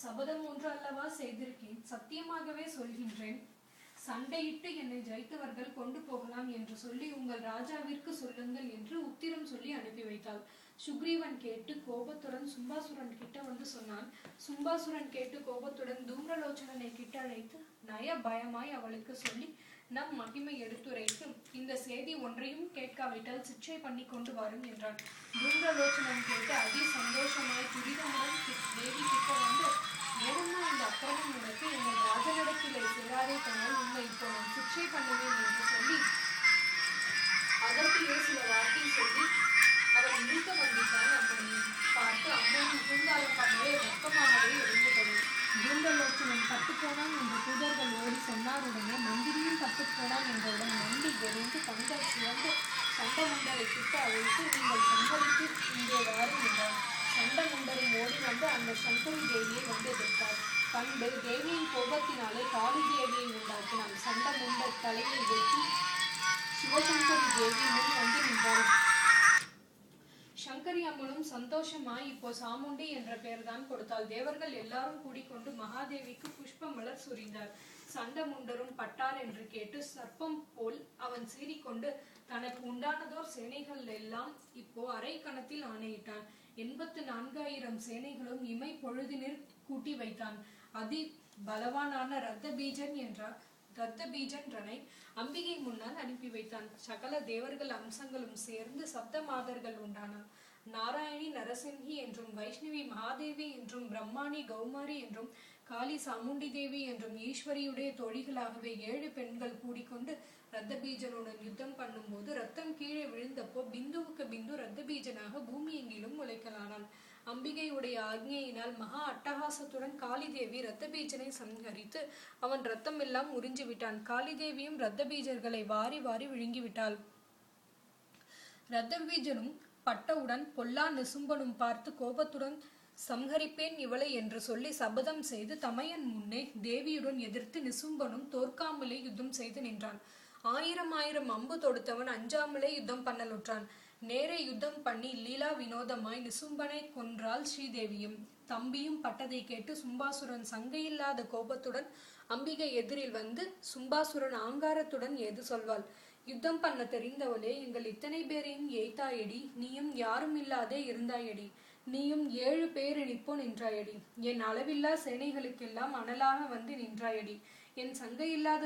சபதம் ஒன்று அல்லவா செய்திருக்கேன், சத்தியமாகவே சொல்கின்றேன். சண்டையிட்டு என்னை ஜெயித்தவர்கள் கொண்டு போகலாம் என்று சொல்லி உங்கள் ராஜாவிற்கு சொல்லுங்கள் என்று உத்திரம் சொல்லி அனுப்பி வைத்தாள். சுக்ரீவன் கேட்டு கோபத்துடன் சும்பாசுரன் கிட்ட வந்து சொன்னான். சும்பாசுரன் கேட்டு கோபத்துடன் தூம்ரலோச்சனனை கிட்ட அழைத்து நய பயமாய் அவளுக்கு சொல்லி நம் மகிமை எடுத்துரைத்து இந்த செய்தி ஒன்றையும் கேட்காவிட்டால் சிற்றை பண்ணி கொண்டு வரும் என்றான். தூம்ரலோச்சனன் கேட்டு அதி சந்தோஷமாய் துரிதமுடன் தேவி கிட்ட வந்து, ஏனம்மா இந்த அக்கிரமம் உனக்கு? எங்கள் ராஜனிடத்திலே சேராதே போனால் உன்னை இப்போ நான் சிற்றை பண்ணுவேன் என்று சொல்லி அதற்குள்ளே சில வார்த்தை சொல்லி அவன் இழுக்க வந்துட்டான். அப்படி பார்த்து அம்மனும் பூங்காலம் பண்ணவே வெப்பமாகவே இருந்தது. தூம்ரலோச்சனன் பட்டுப்போனான் என்று தூதர்கள் ஓடி சொன்னாருடனே மந்திரியும் பட்டுப்போனான் என்றவுடன் மண்டி எரிந்து கண்கள் சிவந்து சண்டமுண்டரை கிட்ட அழைத்து நீங்கள் சங்கரித்து இங்கே வாரும் என்றார். சண்டமுண்டரும் ஓடி வந்து அந்த சங்கரி தேவியை வந்து எதிர்த்தார். கண்டு தேவியின் கோபத்தினாலே காளி தேவியை உண்டாக்கினான். சண்டமுண்டர் தலையை வெட்டி சிவசங்கரி தேவி முன் வந்து நின்றாள். சங்கரி அம்மனும் சந்தோஷமாய் இப்போ சாமுண்டி என்ற பெயர் தான் கொடுத்தாள். தேவர்கள் எல்லாரும் கூடிக்கொண்டு மகாதேவிக்கு புஷ்ப மலர் சுரிந்தார். சண்டமுண்டரும் பட்டார் என்று கேட்டு சர்ப்பம் போல் அவன் சீறிக்கொண்டு தனக்கு உண்டானதோர் சேனைகள் எல்லாம் இப்போ அரை கணத்தில் ஆணையிட்டான். 84,000 சேனைகளும் இமை பொழுதினில் கூட்டி வைத்தான். அதி பலவானான ரத்தபீஜன்றனை அம்பிகை முன்னால் அனுப்பி வைத்தான். சகல தேவர்கள் அம்சங்களும் சேர்ந்து சப்த மாதர்கள் உண்டானான். நாராயணி நரசிம்ஹி என்றும், வைஷ்ணவி மகாதேவி என்றும், பிரம்மாணி கௌமாரி என்றும், காளி சாமுண்டி தேவி என்றும் ஈஸ்வரியுடைய தோழிகளாகவே 7 பெண்கள் கூடிக்கொண்டு ரத்தபீஜனுடன் யுத்தம் பண்ணும்போது ரத்தம் கீழே விழுந்தப்போ பிந்துவுக்கு பிந்து ரத்தபீஜனாக பூமி எங்கிலும் முளைக்கலானான். அம்பிகையுடைய ஆக்ஞையினால் மகா அட்டகாசத்துடன் காளிதேவி ரத்தபீஜனை சம்ஹரித்து அவன் ரத்தம் எல்லாம் உறிஞ்சி விட்டான். காளிதேவியும் ரத்தபீஜர்களை வாரி வாரி விழுங்கிவிட்டாள். ரத்தபீஜனும் பட்டவுடன் பொல்லா நிசும்பனும் பார்த்து கோபத்துடன் சம்ஹரிப்பேன் இவளை என்று சொல்லி சபதம் செய்து தமையன் முன்னே தேவியுடன் எதிர்த்து நிசும்பனும் தோற்காமலே யுத்தம் செய்து நின்றான். 1000 அம்பு தொடுத்தவன் அஞ்சாமலே யுத்தம் பண்ணலுற்றான். நேரே யுத்தம் பண்ணி லீலா வினோதமாய் நிசும்பனை கொன்றாள் ஸ்ரீதேவியும். தம்பியும் பட்டதை கேட்டு சும்பாசுரன் சங்கையில்லாத கோபத்துடன் அம்பிகை எதிரில் வந்து சும்பாசுரன் ஆங்காரத்துடன் ஏது சொல்வாள். யுத்தம் பண்ண தெரிந்தவளே, எங்கள் இத்தனை பேரையும் எய்தாயடி, நீயும் யாரும் இல்லாதே இருந்தாயடி, நீயும் 7 பேர் நிற்போ நின்றாயடி, என் அளவில்லா சேனைகளுக்கெல்லாம் அனலாக வந்து நின்றாயடி, என் சங்கையில்லாத